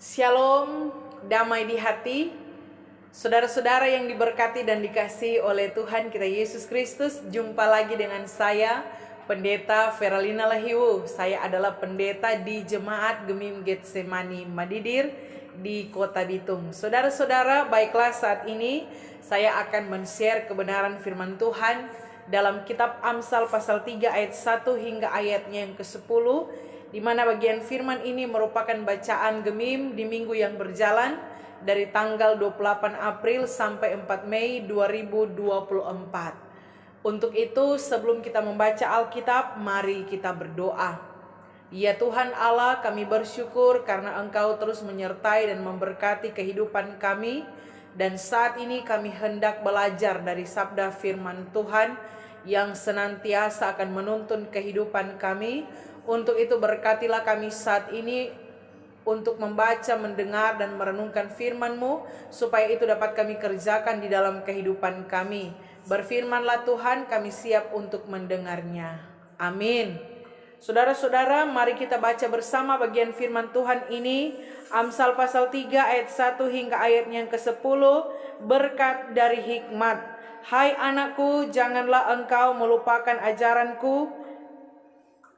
Shalom, damai di hati. Saudara-saudara yang diberkati dan dikasihi oleh Tuhan kita Yesus Kristus, jumpa lagi dengan saya, Pendeta Feralina Lahiwu. Saya adalah pendeta di Jemaat Gemim Getsemani Madidir di Kota Bitung. Saudara-saudara, baiklah saat ini saya akan men-share kebenaran firman Tuhan dalam kitab Amsal pasal 3 ayat 1 hingga ayatnya yang ke-10, di mana bagian firman ini merupakan bacaan Gemim di minggu yang berjalan dari tanggal 28 April sampai 4 Mei 2024. Untuk itu, sebelum kita membaca Alkitab, mari kita berdoa. Ya Tuhan Allah, kami bersyukur karena Engkau terus menyertai dan memberkati kehidupan kami. Dan saat ini kami hendak belajar dari sabda firman Tuhan yang senantiasa akan menuntun kehidupan kami. Untuk itu berkatilah kami saat ini untuk membaca, mendengar, dan merenungkan firman-Mu, supaya itu dapat kami kerjakan di dalam kehidupan kami. Berfirmanlah Tuhan, kami siap untuk mendengarnya. Amin. Saudara-saudara, mari kita baca bersama bagian firman Tuhan ini. Amsal pasal 3 ayat 1 hingga ayatnya yang ke-10. Berkat dari hikmat. Hai anakku, janganlah engkau melupakan ajaranku,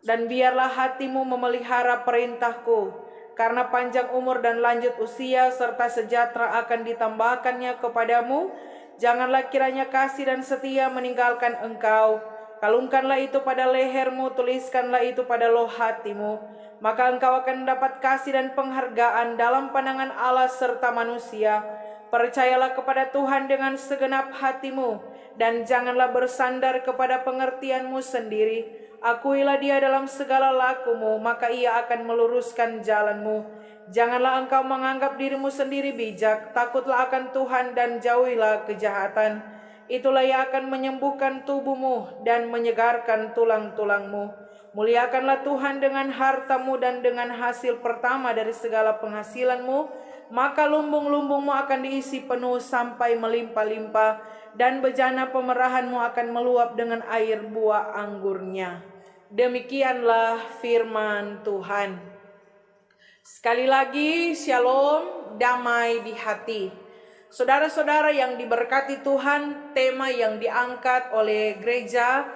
dan biarlah hatimu memelihara perintahku. Karena panjang umur dan lanjut usia serta sejahtera akan ditambahkannya kepadamu. Janganlah kiranya kasih dan setia meninggalkan engkau. Kalungkanlah itu pada lehermu, tuliskanlah itu pada loh hatimu. Maka engkau akan mendapat kasih dan penghargaan dalam pandangan Allah serta manusia. Percayalah kepada Tuhan dengan segenap hatimu, dan janganlah bersandar kepada pengertianmu sendiri. Akuilah Dia dalam segala lakumu, maka Ia akan meluruskan jalanmu. Janganlah engkau menganggap dirimu sendiri bijak, takutlah akan Tuhan dan jauhilah kejahatan. Itulah yang akan menyembuhkan tubuhmu dan menyegarkan tulang-tulangmu. Muliakanlah Tuhan dengan hartamu dan dengan hasil pertama dari segala penghasilanmu, maka lumbung-lumbungmu akan diisi penuh sampai melimpah-limpah, dan bejana pemerahanmu akan meluap dengan air buah anggurnya. Demikianlah firman Tuhan. Sekali lagi, shalom, damai di hati. Saudara-saudara yang diberkati Tuhan, tema yang diangkat oleh gereja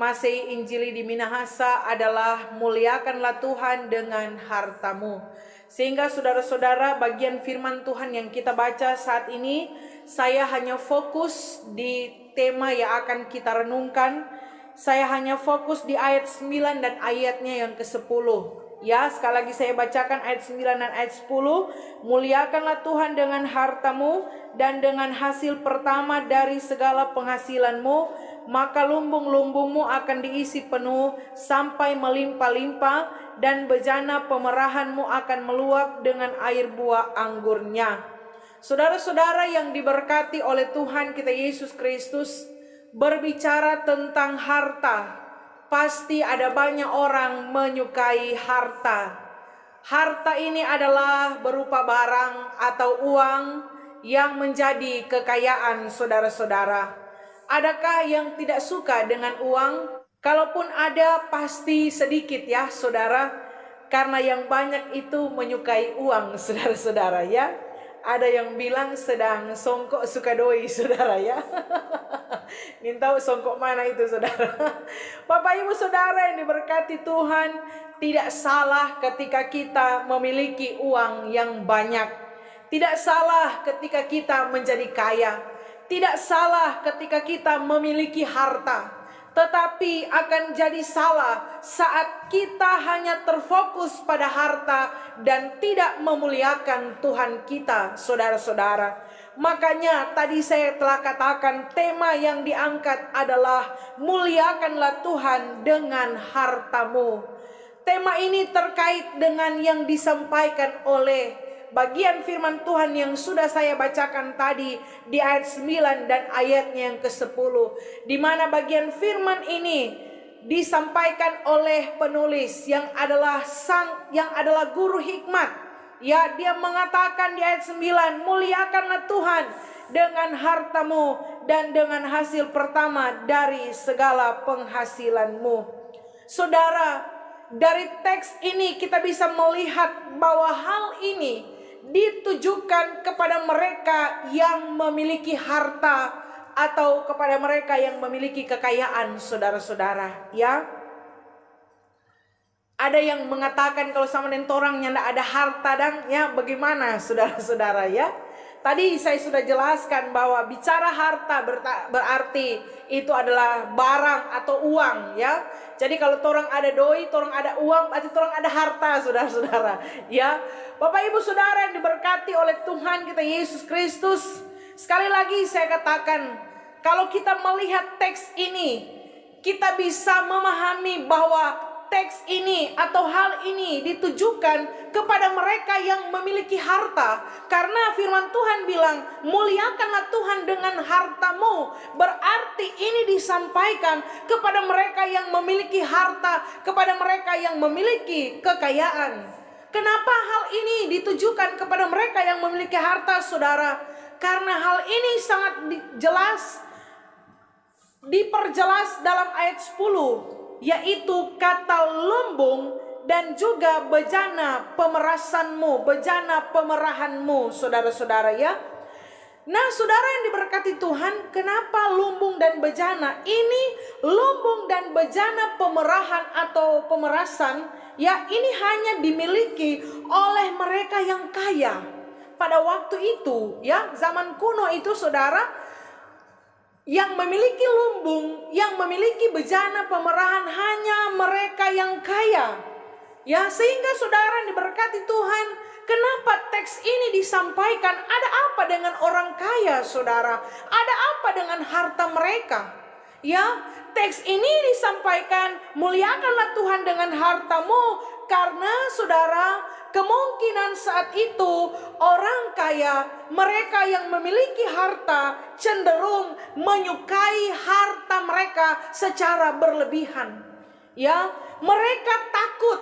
Masehi Injili di Minahasa adalah muliakanlah Tuhan dengan hartamu. Sehingga saudara-saudara, bagian firman Tuhan yang kita baca saat ini, saya hanya fokus di tema yang akan kita renungkan. Saya hanya fokus di ayat 9 dan ayatnya yang ke-10. Ya, sekali lagi saya bacakan ayat 9 dan ayat 10. Muliakanlah Tuhan dengan hartamu dan dengan hasil pertama dari segala penghasilanmu, maka lumbung-lumbungmu akan diisi penuh sampai melimpah-limpah, dan bejana pemerahanmu akan meluap dengan air buah anggurnya. Saudara-saudara yang diberkati oleh Tuhan kita Yesus Kristus, berbicara tentang harta, pasti ada banyak orang menyukai harta. Harta ini adalah berupa barang atau uang yang menjadi kekayaan saudara-saudara. Adakah yang tidak suka dengan uang? Kalaupun ada, pasti sedikit ya saudara, karena yang banyak itu menyukai uang saudara-saudara ya. Ada yang bilang sedang songkok suka doi saudara ya. Minta songkok mana itu saudara. Bapak ibu saudara yang diberkati Tuhan, tidak salah ketika kita memiliki uang yang banyak. Tidak salah ketika kita menjadi kaya. Tidak salah ketika kita memiliki harta. Tetapi akan jadi salah saat kita hanya terfokus pada harta dan tidak memuliakan Tuhan kita, saudara-saudara. Makanya tadi saya telah katakan tema yang diangkat adalah muliakanlah Tuhan dengan hartamu. Tema ini terkait dengan yang disampaikan oleh bagian firman Tuhan yang sudah saya bacakan tadi di ayat 9 dan ayatnya yang ke-10, di mana bagian firman ini disampaikan oleh penulis yang adalah guru hikmat. Ya, dia mengatakan di ayat 9, muliakanlah Tuhan dengan hartamu dan dengan hasil pertama dari segala penghasilanmu. Saudara, dari teks ini kita bisa melihat bahwa hal ini ditujukan kepada mereka yang memiliki harta atau kepada mereka yang memiliki kekayaan, saudara-saudara, ya. Ada yang mengatakan kalau sama dengan orang yang tidak ada harta dan ya bagaimana, saudara-saudara, ya. Tadi saya sudah jelaskan bahwa bicara harta berarti itu adalah barang atau uang, ya. Jadi kalau orang ada doi, orang ada uang, berarti orang ada harta, saudara-saudara, ya. Bapak Ibu Saudara yang diberkati oleh Tuhan kita Yesus Kristus, sekali lagi saya katakan, kalau kita melihat teks ini, kita bisa memahami bahwa teks ini atau hal ini ditujukan kepada mereka yang memiliki harta. Karena firman Tuhan bilang, muliakanlah Tuhan dengan hartamu. Berarti ini disampaikan kepada mereka yang memiliki harta, kepada mereka yang memiliki kekayaan. Kenapa hal ini ditujukan kepada mereka yang memiliki harta, saudara? Karena hal ini sangat jelas diperjelas dalam ayat 10, yaitu kata lumbung dan juga bejana pemerasanmu, bejana pemerahanmu, saudara-saudara, ya. Nah, saudara yang diberkati Tuhan, kenapa lumbung dan bejana? Ini lumbung dan bejana pemerahan atau pemerasan, ya, ini hanya dimiliki oleh mereka yang kaya. Pada waktu itu, ya, zaman kuno itu, saudara, yang memiliki lumbung, yang memiliki bejana pemerahan hanya mereka yang kaya. Ya, sehingga saudara yang diberkati Tuhan, kenapa teks ini disampaikan? Ada apa dengan orang kaya, saudara? Ada apa dengan harta mereka? Ya, teks ini disampaikan, muliakanlah Tuhan dengan hartamu, karena saudara, kemungkinan saat itu orang kaya, mereka yang memiliki harta, cenderung menyukai harta mereka secara berlebihan. Ya, mereka takut,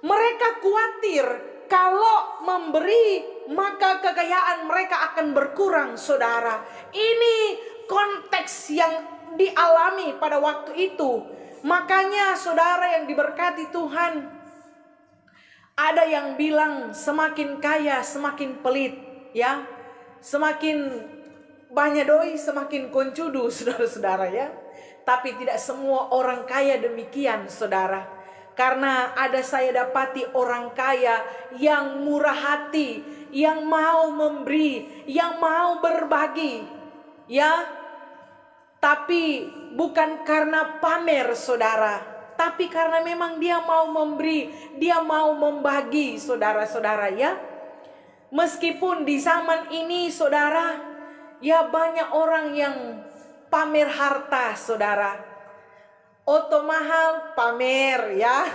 mereka khawatir kalau memberi maka kekayaan mereka akan berkurang, saudara. Ini konteks yang dialami pada waktu itu. Makanya saudara yang diberkati Tuhan, ada yang bilang semakin kaya semakin pelit, ya. Semakin banyak doi semakin koncudu, saudara-saudara, ya. Tapi tidak semua orang kaya demikian, saudara. Karena ada saya dapati orang kaya yang murah hati, yang mau memberi, yang mau berbagi, ya. Tapi bukan karena pamer, saudara, tapi karena memang dia mau memberi, dia mau membagi, saudara-saudara, ya. Meskipun di zaman ini, saudara, ya, banyak orang yang pamer harta, saudara. Oto mahal, pamer, ya.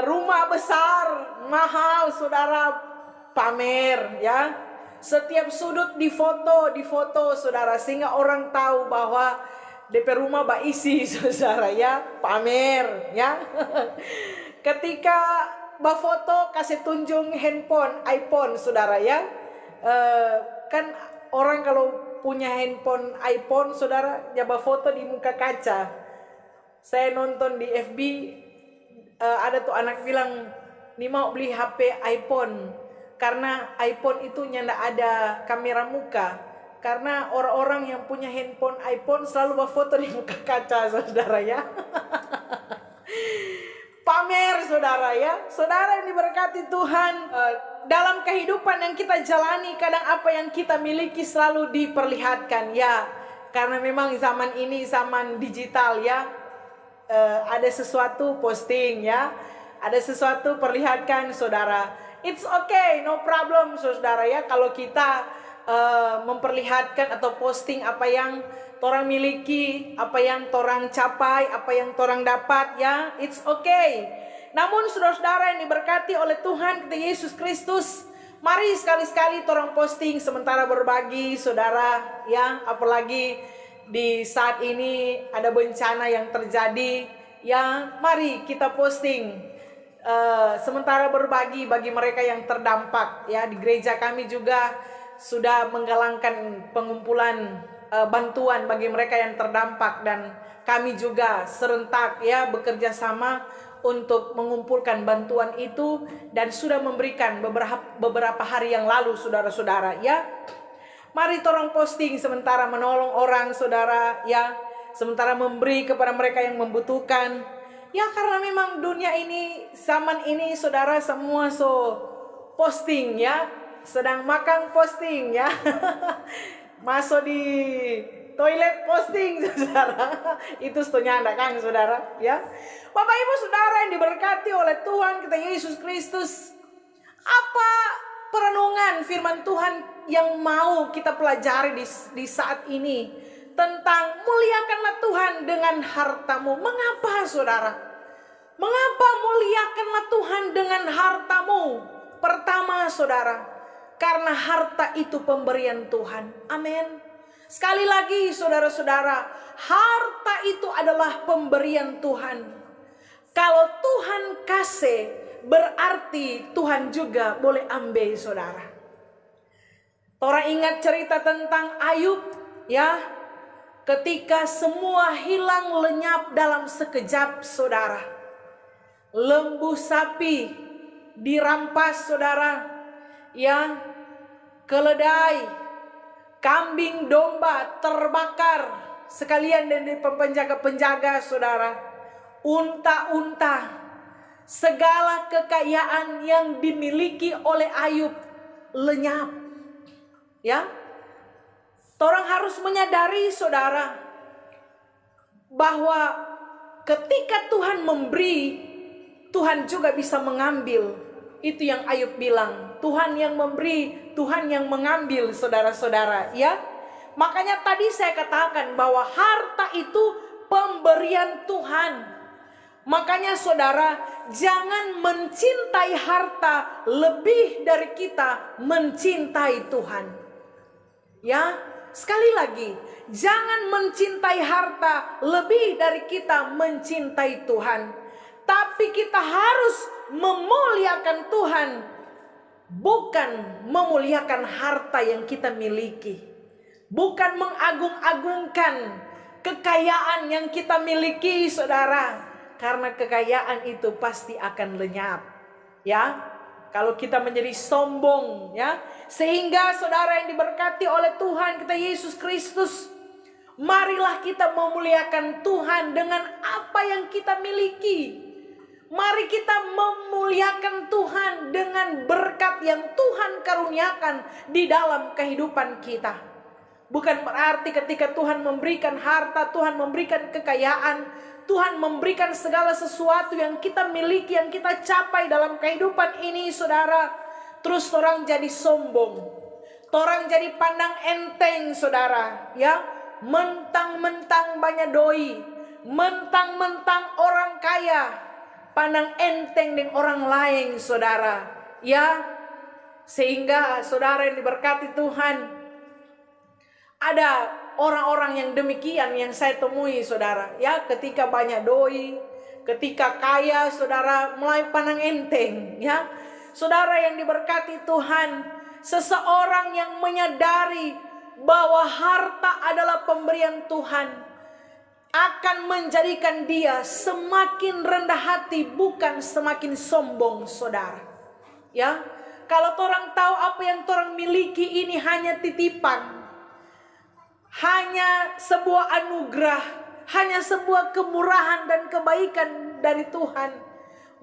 Rumah besar, mahal, saudara, pamer, ya. Setiap sudut difoto, saudara, sehingga orang tahu bahwa DP rumah baisi, saudara, ya, pamer, ya. Ketika bafoto kasih tunjuk handphone, iPhone, saudara, ya. Kan orang kalau punya handphone iPhone, saudara, ya bafoto di muka kaca. Saya nonton di FB, ada tuh anak bilang, nih mau beli HP iPhone, karena iPhone itu nyanda ada kamera muka. Karena orang-orang yang punya handphone iPhone selalu berfoto di muka kaca, saudara, ya. Pamer, saudara, ya. Saudara yang diberkati Tuhan, dalam kehidupan yang kita jalani, kadang apa yang kita miliki selalu diperlihatkan, ya. Karena memang zaman ini zaman digital, ya. Ada sesuatu posting, ya. Ada sesuatu perlihatkan, saudara. It's okay, no problem, saudara, ya. Kalau kita memperlihatkan atau posting apa yang torang miliki, apa yang torang capai, apa yang torang dapat, ya, it's okay. Namun saudara-saudara yang diberkati oleh Tuhan kita Yesus Kristus, mari sekali-sekali torang posting sementara berbagi, saudara, ya. Apalagi di saat ini ada bencana yang terjadi, ya, mari kita posting sementara berbagi bagi mereka yang terdampak, ya. Di gereja kami juga sudah menggalangkan pengumpulan bantuan bagi mereka yang terdampak, dan kami juga serentak, ya, bekerja sama untuk mengumpulkan bantuan itu dan sudah memberikan beberapa hari yang lalu, saudara-saudara ya. Mari torang posting sementara menolong orang, saudara ya, sementara memberi kepada mereka yang membutuhkan ya, karena memang dunia ini, zaman ini, saudara, semua posting ya, sedang makan posting ya masuk di toilet posting, saudara. Itu setunya anda kan, saudara ya. Bapak ibu saudara yang diberkati oleh Tuhan kita Yesus Kristus, apa perenungan firman Tuhan yang mau kita pelajari di saat ini tentang muliakanlah Tuhan dengan hartamu? Mengapa, saudara? Mengapa muliakanlah Tuhan dengan hartamu? Pertama, saudara, karena harta itu pemberian Tuhan. Amin. Sekali lagi, saudara-saudara, harta itu adalah pemberian Tuhan. Kalau Tuhan kasih, berarti Tuhan juga boleh ambil, saudara. Orang ingat cerita tentang Ayub ya, ketika semua hilang lenyap dalam sekejap, saudara. Lembu sapi dirampas, saudara ya, keledai, kambing domba terbakar sekalian dari penjaga-penjaga, saudara. Unta-unta, segala kekayaan yang dimiliki oleh Ayub lenyap ya. Orang harus menyadari, saudara, bahwa ketika Tuhan memberi, Tuhan juga bisa mengambil. Itu yang Ayub bilang, Tuhan yang memberi, Tuhan yang mengambil, saudara-saudara ya. Makanya tadi saya katakan bahwa harta itu pemberian Tuhan. Makanya saudara, jangan mencintai harta lebih dari kita mencintai Tuhan ya. Sekali lagi, jangan mencintai harta lebih dari kita mencintai Tuhan. Tapi kita harus memuliakan Tuhan, bukan memuliakan harta yang kita miliki, bukan mengagung-agungkan kekayaan yang kita miliki, saudara. Karena kekayaan itu pasti akan lenyap ya, kalau kita menjadi sombong ya. Sehingga saudara yang diberkati oleh Tuhan kita Yesus Kristus, marilah kita memuliakan Tuhan dengan apa yang kita miliki. Mari kita memuliakan Tuhan dengan berkat yang Tuhan karuniakan di dalam kehidupan kita. Bukan berarti ketika Tuhan memberikan harta, Tuhan memberikan kekayaan, Tuhan memberikan segala sesuatu yang kita miliki, yang kita capai dalam kehidupan ini, saudara, terus orang jadi sombong, orang jadi pandang enteng, saudara ya. Mentang-mentang banyak doi, mentang-mentang orang kaya, pandang enteng dengan orang lain, saudara ya. Sehingga saudara yang diberkati Tuhan, ada orang-orang yang demikian yang saya temui, saudara ya. Ketika banyak doi, ketika kaya, saudara, mulai pandang enteng ya. Saudara yang diberkati Tuhan, seseorang yang menyadari bahwa harta adalah pemberian Tuhan akan menjadikan dia semakin rendah hati, bukan semakin sombong, saudara ya. Kalau orang tahu apa yang orang miliki ini hanya titipan, hanya sebuah anugerah, hanya sebuah kemurahan dan kebaikan dari Tuhan,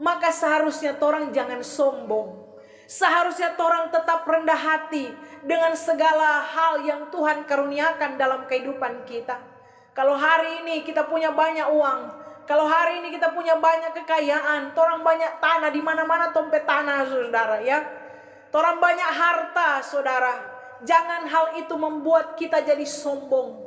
maka seharusnya orang jangan sombong. Seharusnya orang tetap rendah hati dengan segala hal yang Tuhan karuniakan dalam kehidupan kita. Kalau hari ini kita punya banyak uang, kalau hari ini kita punya banyak kekayaan, orang banyak tanah, di mana-mana dompet tanah, saudara ya. Orang banyak harta, saudara. Jangan hal itu membuat kita jadi sombong,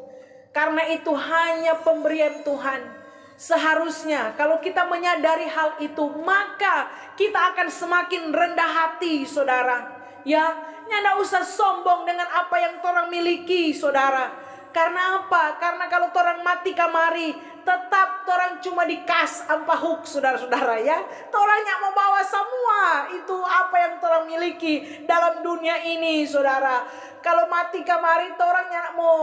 karena itu hanya pemberian Tuhan. Seharusnya kalau kita menyadari hal itu, maka kita akan semakin rendah hati, saudara ya. Nggak usah sombong dengan apa yang orang miliki, saudara. Karena apa? Karena kalau orang mati kamari, tetap orang cuma dikas ampahuk, saudara-saudara ya. Orang yang mau bawa semua itu apa yang orang miliki dalam dunia ini, saudara. Kalau mati kamari, orang yang mau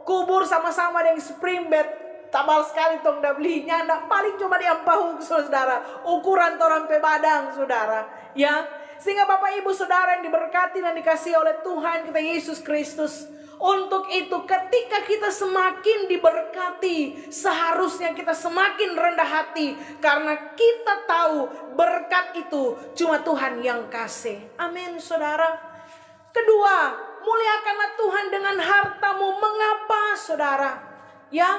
kubur sama-sama dengan spring bed, tabal sekali tong dah belinya, ndak paling cuma diampahu saudara, ukuran torang pe badang saudara, ya. Sehingga Bapak Ibu Saudara yang diberkati dan dikasihi oleh Tuhan kita Yesus Kristus, untuk itu ketika kita semakin diberkati, seharusnya kita semakin rendah hati, karena kita tahu berkat itu cuma Tuhan yang kasih. Amin saudara. Kedua, muliakanlah Tuhan dengan hartamu. Mengapa saudara? Ya,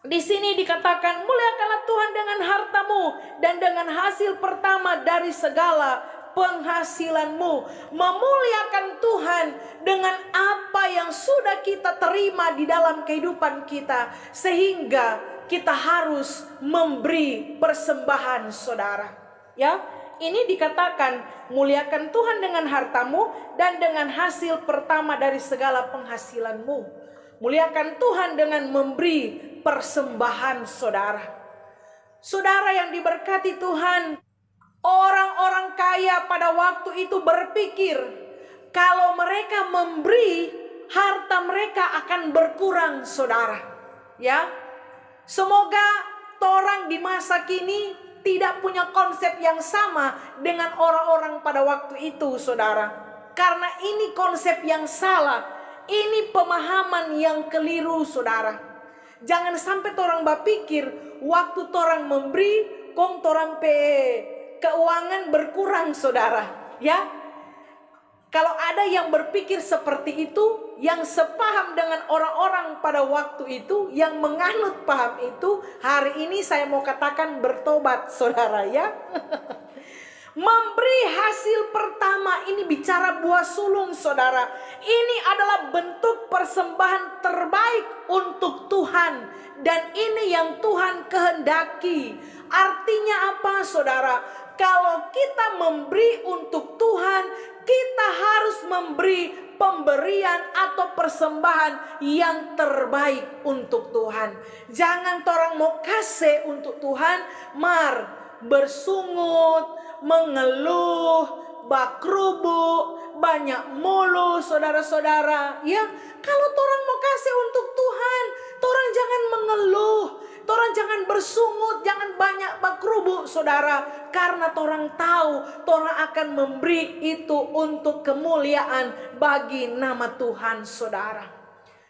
di sini dikatakan muliakanlah Tuhan dengan hartamu dan dengan hasil pertama dari segala penghasilanmu. Memuliakan Tuhan dengan apa yang sudah kita terima di dalam kehidupan kita, sehingga kita harus memberi persembahan saudara. Ya, ini dikatakan muliakan Tuhan dengan hartamu dan dengan hasil pertama dari segala penghasilanmu. Muliakan Tuhan dengan memberi persembahan saudara. Saudara yang diberkati Tuhan, orang-orang kaya pada waktu itu berpikir kalau mereka memberi, harta mereka akan berkurang saudara. Ya, semoga orang di masa kini tidak punya konsep yang sama dengan orang-orang pada waktu itu saudara. Karena ini konsep yang salah, ini pemahaman yang keliru saudara. Jangan sampai orang berpikir waktu orang memberi, kong orang pe keuangan berkurang saudara. Ya, kalau ada yang berpikir seperti itu, yang sepaham dengan orang-orang pada waktu itu, yang menganut paham itu, hari ini saya mau katakan bertobat saudara ya. Memberi hasil pertama ini bicara buah sulung saudara. Ini adalah bentuk persembahan terbaik untuk Tuhan, dan ini yang Tuhan kehendaki. Artinya apa saudara? Kalau kita memberi untuk Tuhan, kita harus memberi pemberian atau persembahan yang terbaik untuk Tuhan. Jangan orang mau kasih untuk Tuhan, bersungut, mengeluh, bakrubuk, banyak mulu saudara-saudara. Ya, kalau orang mau kasih untuk Tuhan, orang jangan mengeluh, orang jangan bersungut, jangan banyak bakrubuk saudara, karena orang tahu orang akan memberi itu untuk kemuliaan bagi nama Tuhan saudara.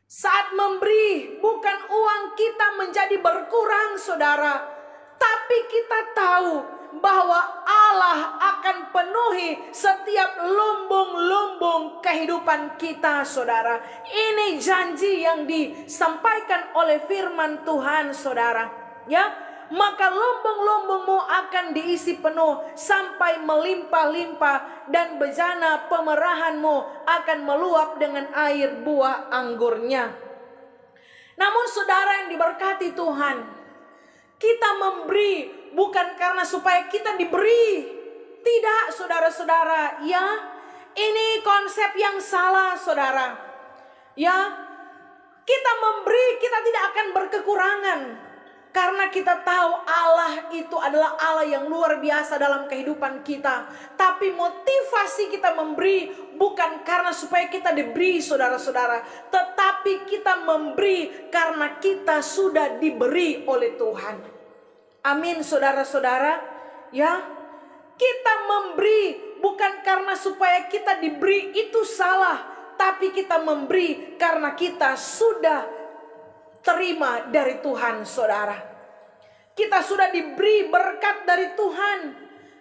Saat memberi, bukan uang kita menjadi berkurang saudara, tapi kita tahu bahwa Allah akan penuhi setiap lumbung-lumbung kehidupan kita saudara. Ini janji yang disampaikan oleh firman Tuhan saudara. Ya, maka lumbung-lumbungmu akan diisi penuh sampai melimpah-limpah, dan bejana pemerahanmu akan meluap dengan air buah anggurnya. Namun saudara yang diberkati Tuhan, kita memberi bukan karena supaya kita diberi. Tidak saudara-saudara, ya. Ini konsep yang salah saudara. Ya, kita memberi, kita tidak akan berkekurangan. Karena kita tahu Allah itu adalah Allah yang luar biasa dalam kehidupan kita. Tapi motivasi kita memberi bukan karena supaya kita diberi saudara-saudara, tetapi kita memberi karena kita sudah diberi oleh Tuhan. Amin saudara-saudara. Ya, kita memberi bukan karena supaya kita diberi, itu salah. Tapi kita memberi karena kita sudah terima dari Tuhan saudara. Kita sudah diberi berkat dari Tuhan.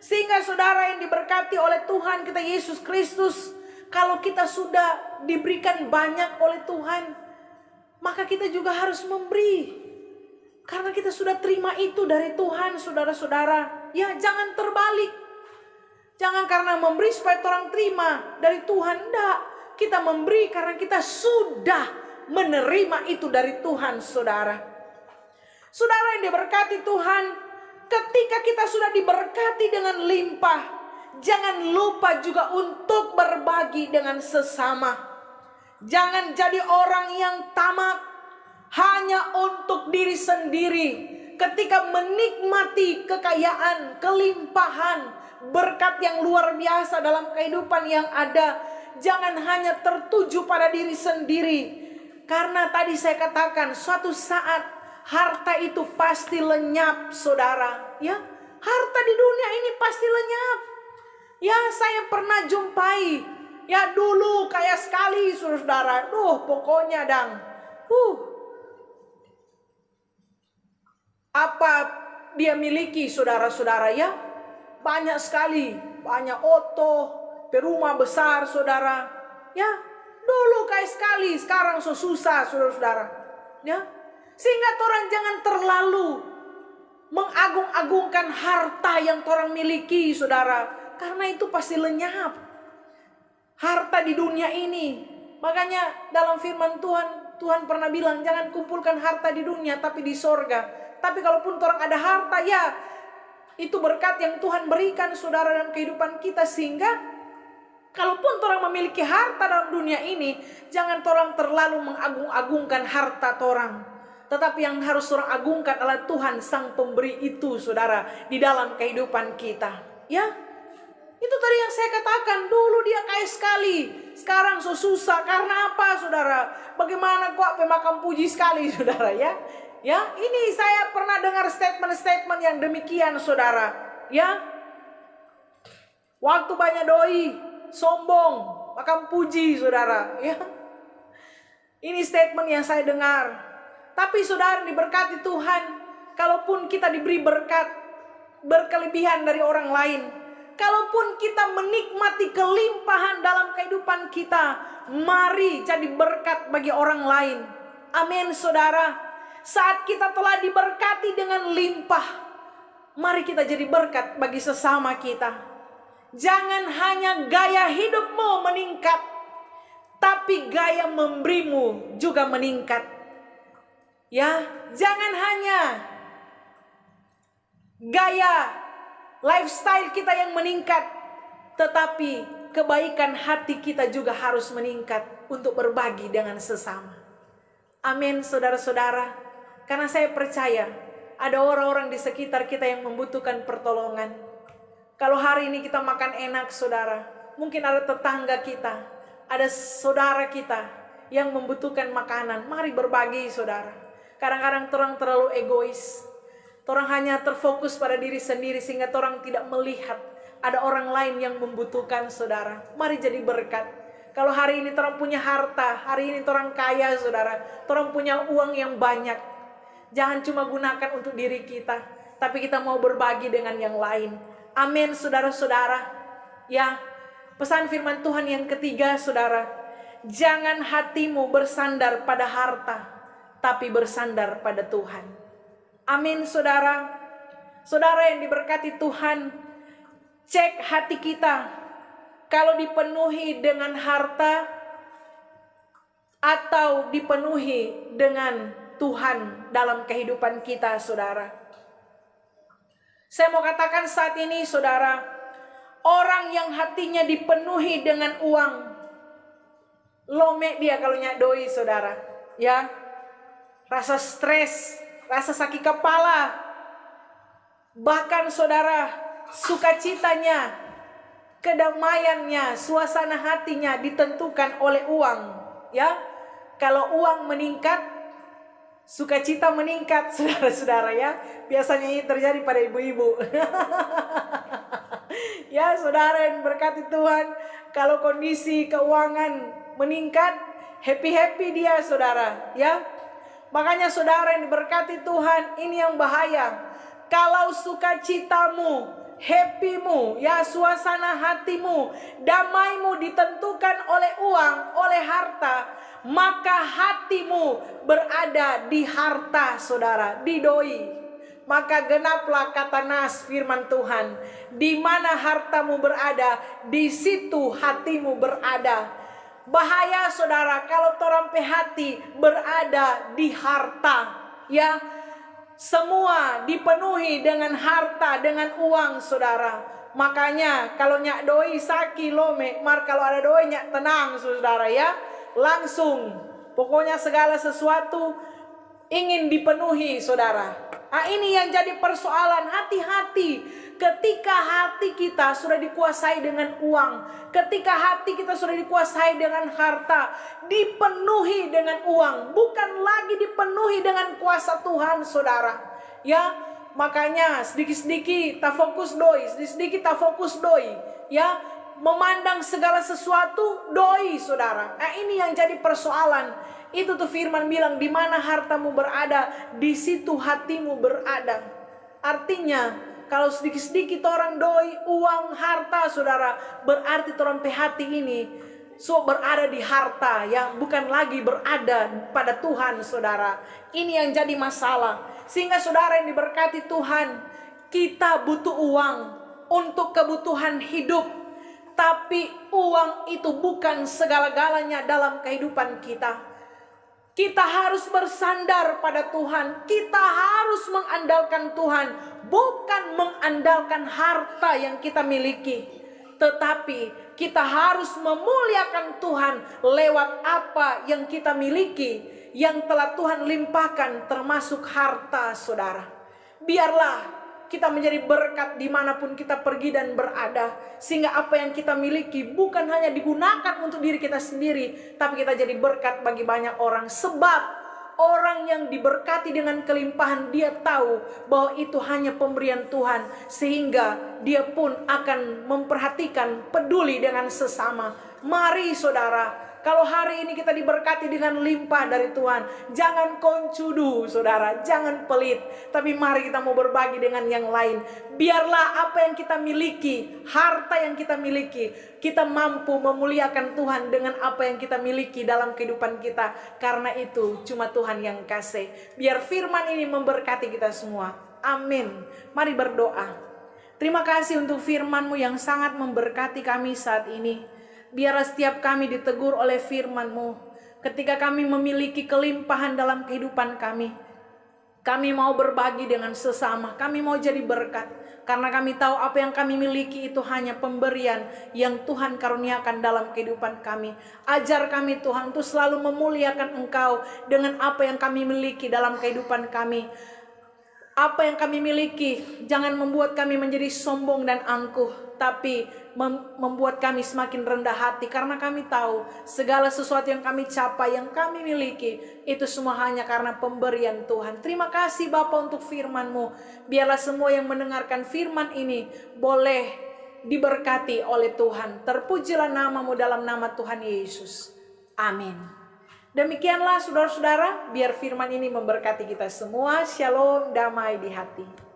Sehingga saudara yang diberkati oleh Tuhan kita Yesus Kristus, kalau kita sudah diberikan banyak oleh Tuhan, maka kita juga harus memberi. Karena kita sudah terima itu dari Tuhan saudara-saudara. Ya, jangan terbalik. Jangan karena memberi supaya orang terima dari Tuhan. Enggak, kita memberi karena kita sudah menerima itu dari Tuhan saudara. Saudara yang diberkati Tuhan, ketika kita sudah diberkati dengan limpah, jangan lupa juga untuk berbagi dengan sesama. Jangan jadi orang yang tamak hanya untuk diri sendiri. Ketika menikmati kekayaan, kelimpahan, berkat yang luar biasa dalam kehidupan yang ada, jangan hanya tertuju pada diri sendiri. Karena tadi saya katakan, suatu saat harta itu pasti lenyap, saudara. Ya, harta di dunia ini pasti lenyap. Ya, saya pernah jumpai. Ya, dulu kaya sekali, saudara. Pokoknya apa dia miliki, saudara-saudara, ya? Banyak sekali, banyak oto, rumah besar, saudara. Ya, dulu kaya sekali, sekarang susah, saudara-saudara. Ya, sehingga orang jangan terlalu mengagung-agungkan harta yang orang miliki, saudara, karena itu pasti lenyap. Harta di dunia ini. Makanya dalam firman Tuhan pernah bilang, jangan kumpulkan harta di dunia tapi di sorga. Tapi kalaupun orang ada harta, ya itu berkat yang Tuhan berikan, saudara, dalam kehidupan kita. Sehingga kalaupun orang memiliki harta dalam dunia ini, jangan orang terlalu mengagung-agungkan harta orang. Tetapi yang harus orang agungkan adalah Tuhan sang pemberi itu, saudara, di dalam kehidupan kita. Ya, itu tadi yang saya katakan, dulu dia kaya sekali, sekarang susah. Karena apa, saudara? Bagaimana kok pemakam puji sekali, saudara, ya? Ya, ini saya pernah dengar statement-statement yang demikian, saudara. Ya, waktu banyak doi, sombong, makam puji, saudara. Ya, ini statement yang saya dengar. Tapi saudara, diberkati Tuhan, kalaupun kita diberi berkat berkelebihan dari orang lain, kalaupun kita menikmati kelimpahan dalam kehidupan kita, mari jadi berkat bagi orang lain. Amin, saudara. Saat kita telah diberkati dengan limpah, mari kita jadi berkat bagi sesama kita. Jangan hanya gaya hidupmu meningkat, tapi gaya memberimu juga meningkat. Ya, jangan hanya gaya lifestyle kita yang meningkat, tetapi kebaikan hati kita juga harus meningkat untuk berbagi dengan sesama. Amin, saudara-saudara. Karena saya percaya ada orang-orang di sekitar kita yang membutuhkan pertolongan. Kalau hari ini kita makan enak, saudara, mungkin ada tetangga kita, ada saudara kita yang membutuhkan makanan. Mari berbagi, saudara. Kadang-kadang orang terlalu egois. Orang hanya terfokus pada diri sendiri sehingga orang tidak melihat ada orang lain yang membutuhkan, saudara. Mari jadi berkat. Kalau hari ini orang punya harta, hari ini orang kaya, saudara, orang punya uang yang banyak, jangan cuma gunakan untuk diri kita, tapi kita mau berbagi dengan yang lain. Amin, saudara-saudara. Ya, pesan firman Tuhan yang ketiga, saudara, jangan hatimu bersandar pada harta, tapi bersandar pada Tuhan. Amin, saudara. Saudara yang diberkati Tuhan, cek hati kita. Kalau dipenuhi dengan harta atau dipenuhi dengan Tuhan dalam kehidupan kita, saudara. Saya mau katakan saat ini, saudara, orang yang hatinya dipenuhi dengan uang, lomek dia kalau nyak doi, saudara. Ya, rasa stres, rasa sakit kepala, bahkan saudara, sukacitanya, kedamaiannya, suasana hatinya ditentukan oleh uang. Ya, kalau uang meningkat, sukacita meningkat, saudara-saudara, ya. Biasanya ini terjadi pada ibu-ibu. Ya, saudara yang berkati Tuhan, kalau kondisi keuangan meningkat, happy-happy dia, saudara, ya. Makanya saudara yang diberkati Tuhan, ini yang bahaya. Kalau sukacitamu, happymu, ya, suasana hatimu, damaimu ditentukan oleh uang, oleh harta, maka hatimu berada di harta, saudara, di doi. Maka genaplah kata nas firman Tuhan, di mana hartamu berada, di situ hatimu berada. Bahaya, saudara, kalau torang pe hati berada di harta, ya. Semua dipenuhi dengan harta, dengan uang, saudara. Makanya kalau nyak doi saki lome, mar kalau ada doi nyak tenang, saudara, ya. Langsung, pokoknya segala sesuatu ingin dipenuhi, saudara. Ini yang jadi persoalan. Hati-hati Ketika hati kita sudah dikuasai dengan uang, ketika hati kita sudah dikuasai dengan harta, dipenuhi dengan uang, bukan lagi dipenuhi dengan kuasa Tuhan, saudara. Ya, makanya sedikit-sedikit tak fokus doi, sedikit-sedikit tak fokus doi. Ya, memandang segala sesuatu doi, saudara. Nah, ini yang jadi persoalan. Itu tuh firman bilang, di mana hartamu berada, di situ hatimu berada. Artinya, kalau sedikit-sedikit orang doi uang harta, saudara, berarti orang hati ini berada di harta, ya, bukan lagi berada pada Tuhan, saudara. Ini yang jadi masalah. Sehingga saudara yang diberkati Tuhan, kita butuh uang untuk kebutuhan hidup. Tapi uang itu bukan segala-galanya dalam kehidupan kita. Kita harus bersandar pada Tuhan. Kita harus mengandalkan Tuhan, bukan mengandalkan harta yang kita miliki. Tetapi kita harus memuliakan Tuhan lewat apa yang kita miliki, yang telah Tuhan limpahkan, termasuk harta, saudara. Biarlah kita menjadi berkat dimanapun kita pergi dan berada. Sehingga apa yang kita miliki bukan hanya digunakan untuk diri kita sendiri, tapi kita jadi berkat bagi banyak orang. Sebab orang yang diberkati dengan kelimpahan, dia tahu bahwa itu hanya pemberian Tuhan. Sehingga dia pun akan memperhatikan, peduli dengan sesama. Mari saudara, kalau hari ini kita diberkati dengan limpah dari Tuhan, jangan koncudu, saudara, jangan pelit. Tapi mari kita mau berbagi dengan yang lain. Biarlah apa yang kita miliki, harta yang kita miliki, kita mampu memuliakan Tuhan dengan apa yang kita miliki dalam kehidupan kita. Karena itu cuma Tuhan yang kasih. Biar firman ini memberkati kita semua. Amin. Mari berdoa. Terima kasih untuk firman-Mu yang sangat memberkati kami saat ini. Biarlah setiap kami ditegur oleh firman-Mu. Ketika kami memiliki kelimpahan dalam kehidupan kami, kami mau berbagi dengan sesama. Kami mau jadi berkat. Karena kami tahu apa yang kami miliki itu hanya pemberian yang Tuhan karuniakan dalam kehidupan kami. Ajar kami Tuhan untuk selalu memuliakan Engkau dengan apa yang kami miliki dalam kehidupan kami. Apa yang kami miliki jangan membuat kami menjadi sombong dan angkuh, tapi membuat kami semakin rendah hati. Karena kami tahu segala sesuatu yang kami capai, yang kami miliki, itu semua hanya karena pemberian Tuhan. Terima kasih Bapa untuk firman-Mu. Biarlah semua yang mendengarkan firman ini boleh diberkati oleh Tuhan. Terpujilah nama-Mu dalam nama Tuhan Yesus. Amin. Demikianlah saudara-saudara, biar firman ini memberkati kita semua. Shalom, damai di hati.